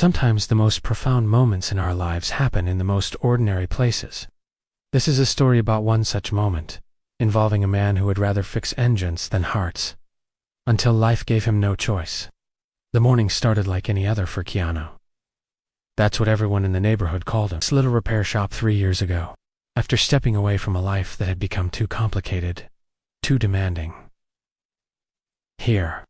Sometimes the most profound moments in our lives happen in the most ordinary places. This is a story about one such moment, involving a man who would rather fix engines than hearts, until life gave him no choice. The morning started like any other for Keanu. That's what everyone in the neighborhood called him. This little repair shop 3 years ago, after stepping away from a life that had become too complicated, too demanding. Here,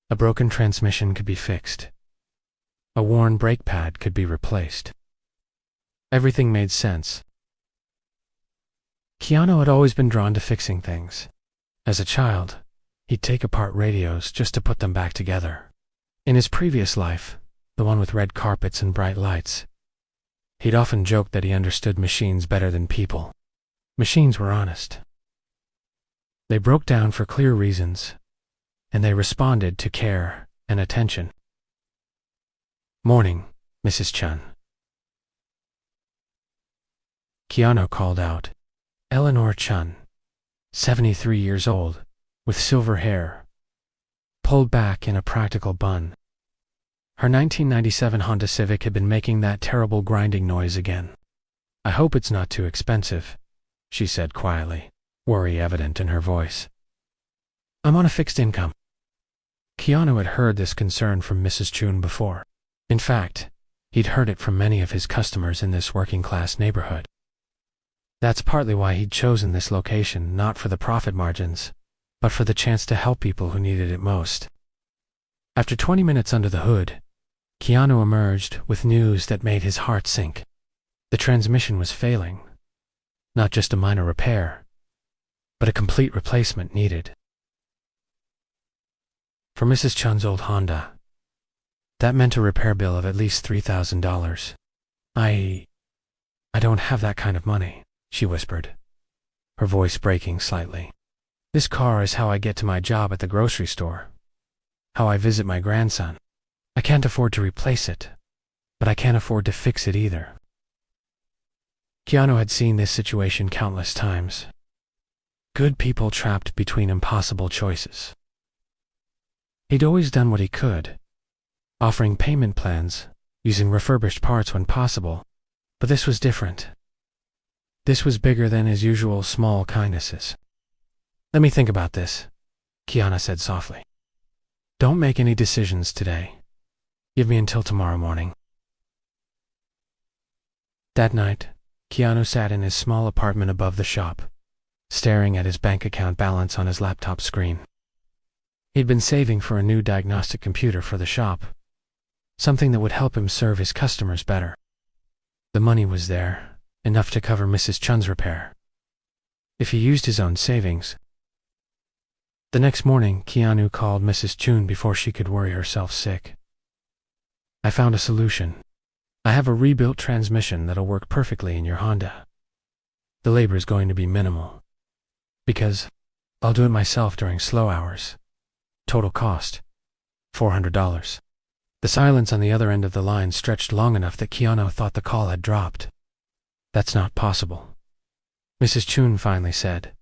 a broken transmission could be fixed. A worn brake pad could be replaced. Everything made sense. Keanu had always been drawn to fixing things. As a child, he'd take apart radios just to put them back together. In his previous life, the one with red carpets and bright lights, he'd often joked that he understood machines better than people. Machines were honest. They broke down for clear reasons, and they responded to care and attention. "Morning, Mrs. Chun," Keanu called out. Eleanor Chun, 73 years old, with silver hair, pulled back in a practical bun. Her 1997 Honda Civic had been making that terrible grinding noise again. "I hope it's not too expensive," she said quietly, worry evident in her voice. "I'm on a fixed income." Keanu had heard this concern from Mrs. Chun before. In fact, he'd heard it from many of his customers in this working-class neighborhood. That's partly why he'd chosen this location, not for the profit margins, but for the chance to help people who needed it most. After 20 minutes under the hood, Keanu emerged with news that made his heart sink. The transmission was failing. Not just a minor repair, but a complete replacement needed. For Mrs. Chun's old Honda, that meant a repair bill of at least $3,000. I don't have that kind of money," she whispered, her voice breaking slightly. "This car is how I get to my job at the grocery store, how I visit my grandson. I can't afford to replace it, but I can't afford to fix it either." Keanu had seen this situation countless times. Good people trapped between impossible choices. He'd always done what he could, offering payment plans, using refurbished parts when possible, but this was different. This was bigger than his usual small kindnesses. "Let me think about this," Keanu said softly. "Don't make any decisions today. Give me until tomorrow morning." That night, Keanu sat in his small apartment above the shop, staring at his bank account balance on his laptop screen. He'd been saving for a new diagnostic computer for the shop, something that would help him serve his customers better. The money was there, enough to cover Mrs. Chun's repair, if he used his own savings. The next morning, Keanu called Mrs. Chun before she could worry herself sick. "I found a solution. I have a rebuilt transmission that'll work perfectly in your Honda. The labor is going to be minimal, because I'll do it myself during slow hours. Total cost, $400. The silence on the other end of the line stretched long enough that Keanu thought the call had dropped. "That's not possible," Mrs. Chun finally said.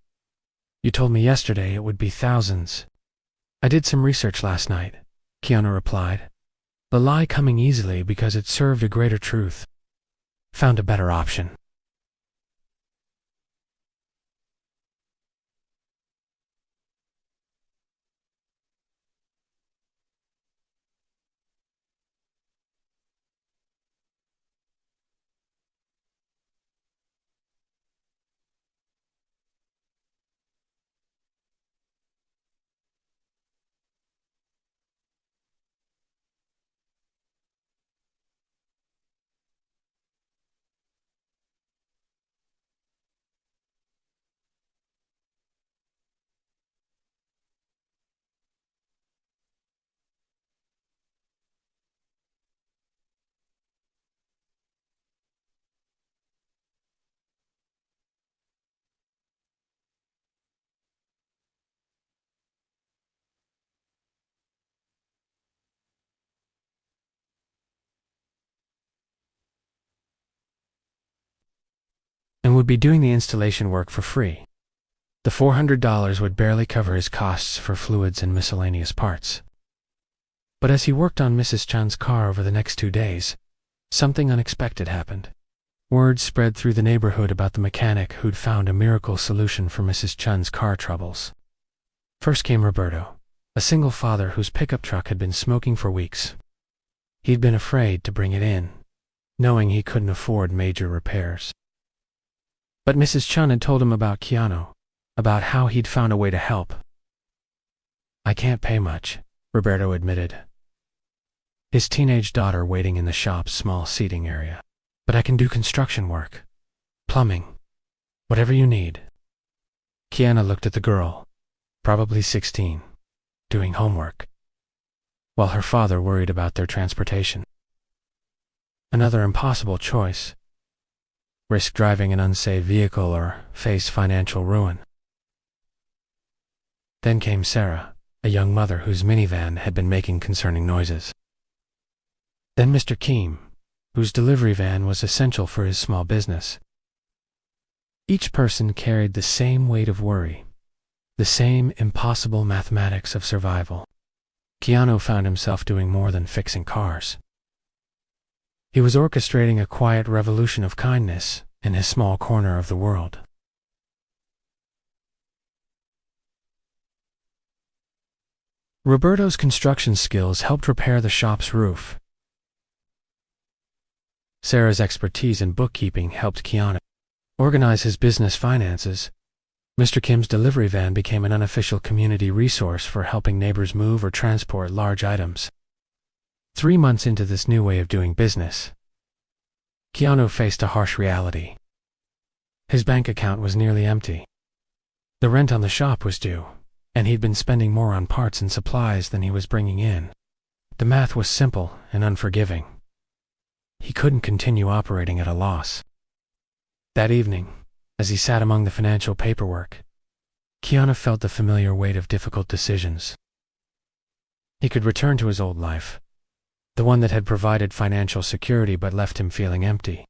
"You told me yesterday it would be thousands." "I did some research last night," Keanu replied, the lie coming easily because it served a greater truth. "Found a better option." And would be doing the installation work for free. The $400 would barely cover his costs for fluids and miscellaneous parts. But as he worked on Mrs. Chan's car over the next 2 days, something unexpected happened. Word spread through the neighborhood about the mechanic who'd found a miracle solution for Mrs. Chan's car troubles. First came Roberto, a single father whose pickup truck had been smoking for weeks. He'd been afraid to bring it in, knowing he couldn't afford major repairs. But Mrs. Chan had told him about Keanu, about how he'd found a way to help. "I can't pay much," Roberto admitted, his teenage daughter waiting in the shop's small seating area. "But I can do construction work, plumbing, whatever you need." Keanu looked at the girl, probably 16, doing homework, while her father worried about their transportation. Another impossible choice: risk driving an unsafe vehicle or face financial ruin. Then came Sarah, a young mother whose minivan had been making concerning noises. Then Mr. Keem, whose delivery van was essential for his small business. Each person carried the same weight of worry, the same impossible mathematics of survival. Keanu found himself doing more than fixing cars. He was orchestrating a quiet revolution of kindness in his small corner of the world. Roberto's construction skills helped repair the shop's roof. Sarah's expertise in bookkeeping helped Keanu organize his business finances. Mr. Kim's delivery van became an unofficial community resource for helping neighbors move or transport large items. 3 months into this new way of doing business, Keanu faced a harsh reality. His bank account was nearly empty. The rent on the shop was due, and he'd been spending more on parts and supplies than he was bringing in. The math was simple and unforgiving. He couldn't continue operating at a loss. That evening, as he sat among the financial paperwork, Keanu felt the familiar weight of difficult decisions. He could return to his old life, the one that had provided financial security but left him feeling empty.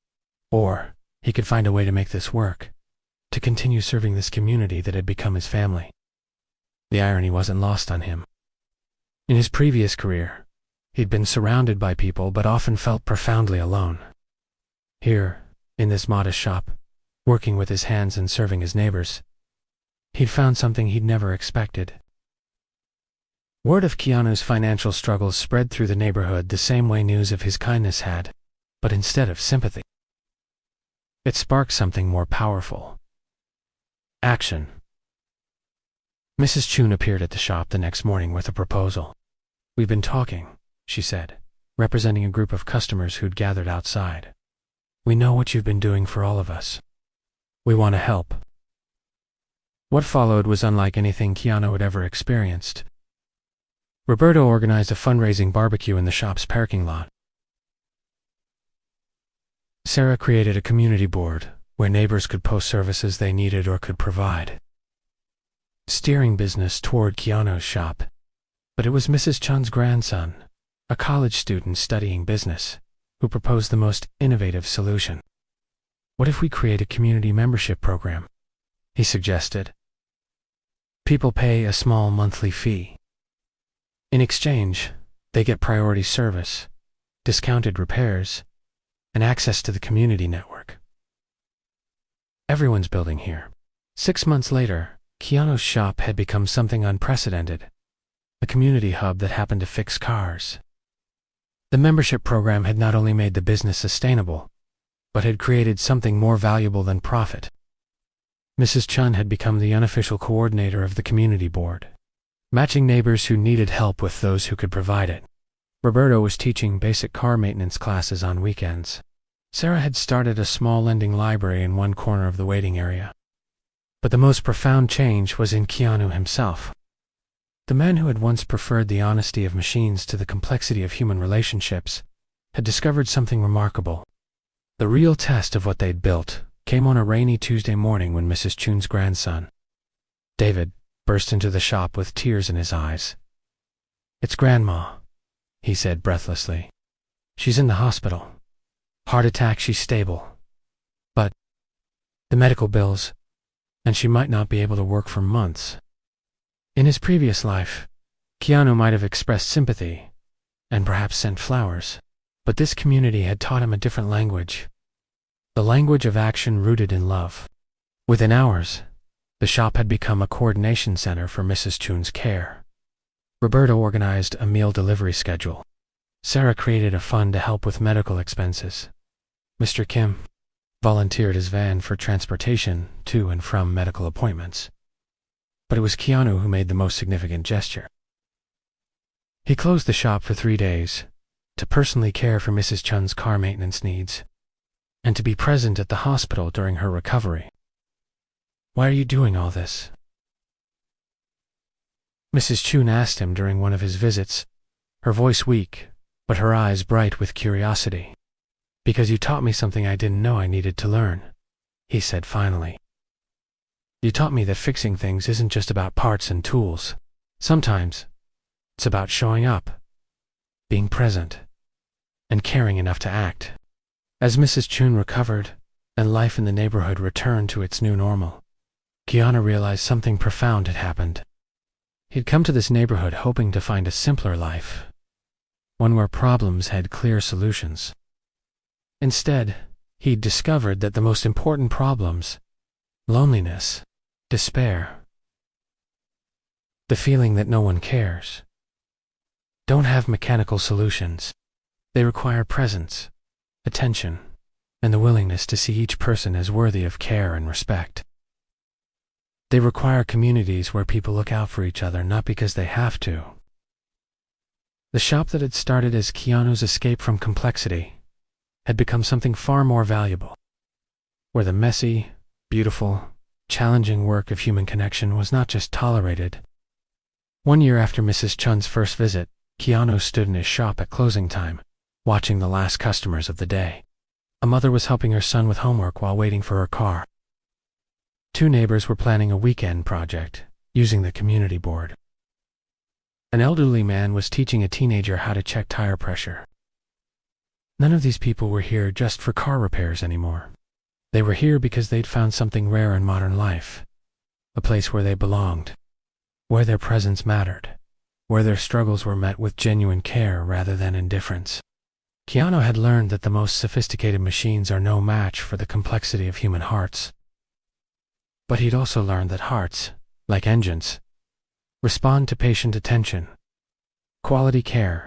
Or he could find a way to make this work, to continue serving this community that had become his family. The irony wasn't lost on him. In his previous career, he'd been surrounded by people but often felt profoundly alone. Here, in this modest shop, working with his hands and serving his neighbors, he'd found something he'd never expected. Word of Keanu's financial struggles spread through the neighborhood the same way news of his kindness had, but instead of sympathy, it sparked something more powerful: action. Mrs. Chun appeared at the shop the next morning with a proposal. "We've been talking," she said, representing a group of customers who'd gathered outside. "We know what you've been doing for all of us. We want to help." What followed was unlike anything Keanu had ever experienced. Roberto organized a fundraising barbecue in the shop's parking lot. Sarah created a community board where neighbors could post services they needed or could provide, steering business toward Keanu's shop. But it was Mrs. Chun's grandson, a college student studying business, who proposed the most innovative solution. "What if we create a community membership program?" he suggested. "People pay a small monthly fee. In exchange, they get priority service, discounted repairs, and access to the community network. Everyone's building here." 6 months later, Keanu's shop had become something unprecedented, a community hub that happened to fix cars. The membership program had not only made the business sustainable, but had created something more valuable than profit. Mrs. Chun had become the unofficial coordinator of the community board, matching neighbors who needed help with those who could provide it. Roberto was teaching basic car maintenance classes on weekends. Sarah had started a small lending library in one corner of the waiting area. But the most profound change was in Keanu himself. The man who had once preferred the honesty of machines to the complexity of human relationships had discovered something remarkable. The real test of what they'd built came on a rainy Tuesday morning when Mrs. Chun's grandson, David, burst into the shop with tears in his eyes. "It's Grandma," he said breathlessly. "She's in the hospital. Heart attack, she's stable. But the medical bills, and she might not be able to work for months." In his previous life, Keanu might have expressed sympathy, and perhaps sent flowers. But this community had taught him a different language. The language of action rooted in love. Within hours, the shop had become a coordination center for Mrs. Chun's care. Roberta organized a meal delivery schedule. Sarah created a fund to help with medical expenses. Mr. Kim volunteered his van for transportation to and from medical appointments. But it was Keanu who made the most significant gesture. He closed the shop for 3 days to personally care for Mrs. Chun's car maintenance needs and to be present at the hospital during her recovery. "Why are you doing all this?" Mrs. Chun asked him during one of his visits, her voice weak, but her eyes bright with curiosity. "Because you taught me something I didn't know I needed to learn," he said finally. "You taught me that fixing things isn't just about parts and tools. Sometimes it's about showing up, being present, and caring enough to act." As Mrs. Chun recovered and life in the neighborhood returned to its new normal, Keanu realized something profound had happened. He'd come to this neighborhood hoping to find a simpler life, one where problems had clear solutions. Instead, he'd discovered that the most important problems, loneliness, despair, the feeling that no one cares, don't have mechanical solutions. They require presence, attention, and the willingness to see each person as worthy of care and respect. They require communities where people look out for each other not because they have to. The shop that had started as Keanu's escape from complexity had become something far more valuable, where the messy, beautiful, challenging work of human connection was not just tolerated. 1 year after Mrs. Chun's first visit, Keanu stood in his shop at closing time, watching the last customers of the day. A mother was helping her son with homework while waiting for her car. 2 neighbors were planning a weekend project, using the community board. An elderly man was teaching a teenager how to check tire pressure. None of these people were here just for car repairs anymore. They were here because they'd found something rare in modern life, a place where they belonged, where their presence mattered, where their struggles were met with genuine care rather than indifference. Keanu had learned that the most sophisticated machines are no match for the complexity of human hearts. But he'd also learned that hearts, like engines, respond to patient attention, quality care,